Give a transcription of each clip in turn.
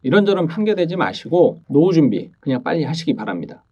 이런저런 핑계대지 마시고 노후 준비 그냥 빨리 하시기 바랍니다.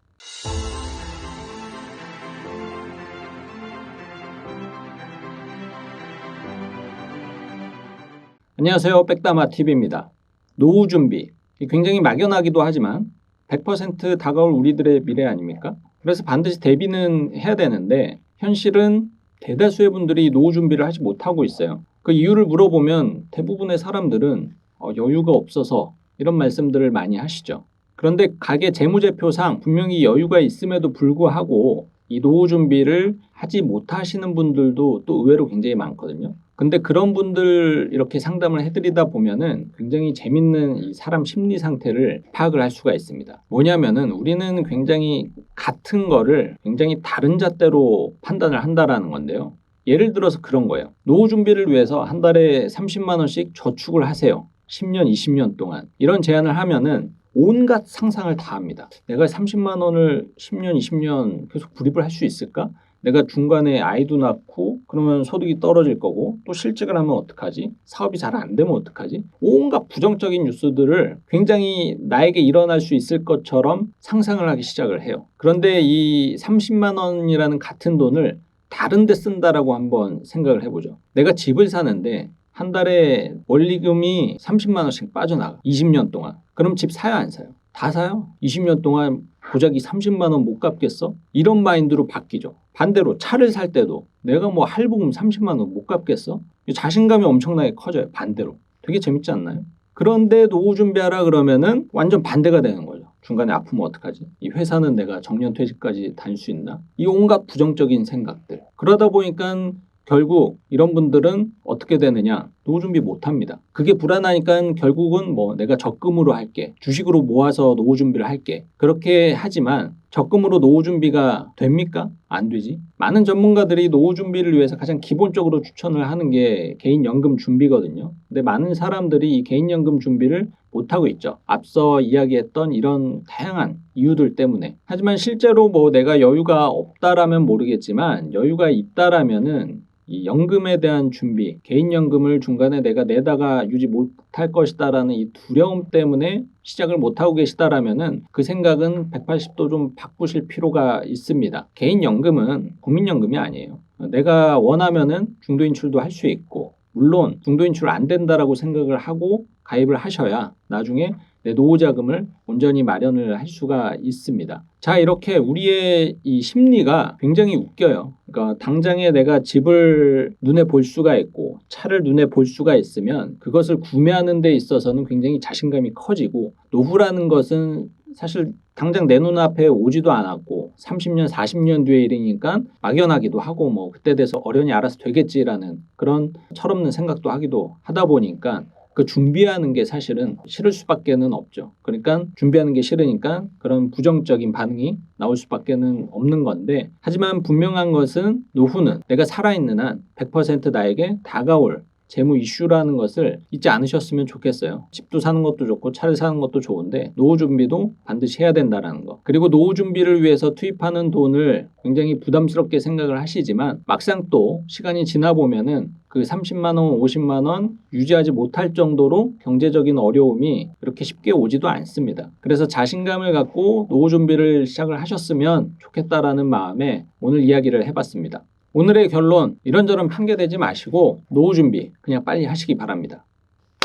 안녕하세요. 백다마TV입니다. 노후 준비, 굉장히 막연하기도 하지만 100% 다가올 우리들의 미래 아닙니까? 그래서 반드시 대비는 해야 되는데 현실은 대다수의 분들이 노후 준비를 하지 못하고 있어요. 그 이유를 물어보면 대부분의 사람들은 여유가 없어서 이런 말씀들을 많이 하시죠. 그런데 가계 재무제표상 분명히 여유가 있음에도 불구하고 이 노후 준비를 하지 못하시는 분들도 또 의외로 굉장히 많거든요. 근데 그런 분들 이렇게 상담을 해드리다 보면은 굉장히 재밌는 이 사람 심리 상태를 파악을 할 수가 있습니다. 뭐냐면은 우리는 굉장히 같은 거를 굉장히 다른 잣대로 판단을 한다라는 건데요. 예를 들어서 그런 거예요. 노후 준비를 위해서 한 달에 30만 원씩 저축을 하세요. 10년, 20년 동안. 이런 제안을 하면은 온갖 상상을 다 합니다. 내가 30만 원을 10년, 20년 계속 불입을 할 수 있을까? 내가 중간에 아이도 낳고 그러면 소득이 떨어질 거고 또 실직을 하면 어떡하지? 사업이 잘 안 되면 어떡하지? 온갖 부정적인 뉴스들을 굉장히 나에게 일어날 수 있을 것처럼 상상을 하기 시작을 해요. 그런데 이 30만 원이라는 같은 돈을 다른 데 쓴다라고 한번 생각을 해보죠. 내가 집을 사는데 한 달에 원리금이 30만 원씩 빠져나가. 20년 동안. 그럼 집 사요, 안 사요? 다 사요. 20년 동안 고작이 30만 원 못 갚겠어? 이런 마인드로 바뀌죠. 반대로 차를 살 때도 내가 뭐 할부금 30만 원 못 갚겠어? 자신감이 엄청나게 커져요. 반대로. 되게 재밌지 않나요? 그런데 노후 준비하라 그러면은 완전 반대가 되는 거죠. 중간에 아프면 어떡하지? 이 회사는 내가 정년퇴직까지 다닐 수 있나? 이 온갖 부정적인 생각들. 그러다 보니까 결국 이런 분들은 어떻게 되느냐? 노후 준비 못 합니다. 그게 불안하니까 결국은 뭐 내가 적금으로 할게. 주식으로 모아서 노후 준비를 할게. 그렇게 하지만 적금으로 노후 준비가 됩니까? 안 되지. 많은 전문가들이 노후 준비를 위해서 가장 기본적으로 추천을 하는 게 개인연금 준비거든요. 근데 많은 사람들이 이 개인연금 준비를 못하고 있죠. 앞서 이야기했던 이런 다양한 이유들 때문에. 하지만 실제로 뭐 내가 여유가 없다라면 모르겠지만 여유가 있다라면은 이 연금에 대한 준비, 개인연금을 중간에 내가 내다가 유지 못할 것이다라는 이 두려움 때문에 시작을 못하고 계시다라면은 그 생각은 180도 좀 바꾸실 필요가 있습니다. 개인연금은 국민연금이 아니에요. 내가 원하면은 중도인출도 할 수 있고 물론 중도인출 안 된다라고 생각을 하고 가입을 하셔야 나중에 내 노후자금을 온전히 마련을 할 수가 있습니다. 자, 이렇게 우리의 이 심리가 굉장히 웃겨요. 그러니까 당장에 내가 집을 눈에 볼 수가 있고 차를 눈에 볼 수가 있으면 그것을 구매하는 데 있어서는 굉장히 자신감이 커지고 노후라는 것은 사실 당장 내 눈앞에 오지도 않았고 30년, 40년 뒤의 일이니까 막연하기도 하고 뭐 그때 돼서 어련히 알아서 되겠지라는 그런 철없는 생각도 하기도 하다 보니까 그 준비하는 게 사실은 싫을 수밖에는 없죠. 그러니까 준비하는 게 싫으니까 그런 부정적인 반응이 나올 수밖에는 없는 건데 하지만 분명한 것은 노후는 내가 살아있는 한 100% 나에게 다가올 재무 이슈라는 것을 잊지 않으셨으면 좋겠어요. 집도 사는 것도 좋고 차를 사는 것도 좋은데 노후 준비도 반드시 해야 된다는 거. 그리고 노후 준비를 위해서 투입하는 돈을 굉장히 부담스럽게 생각을 하시지만 막상 또 시간이 지나 보면은 그 30만 원, 50만 원 유지하지 못할 정도로 경제적인 어려움이 그렇게 쉽게 오지도 않습니다. 그래서 자신감을 갖고 노후 준비를 시작을 하셨으면 좋겠다라는 마음에 오늘 이야기를 해봤습니다. 오늘의 결론, 이런저런 핑계대지 마시고 노후 준비 그냥 빨리 하시기 바랍니다.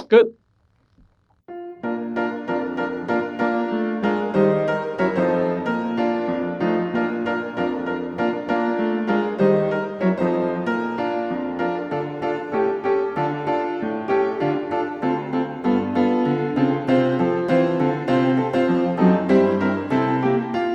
끝!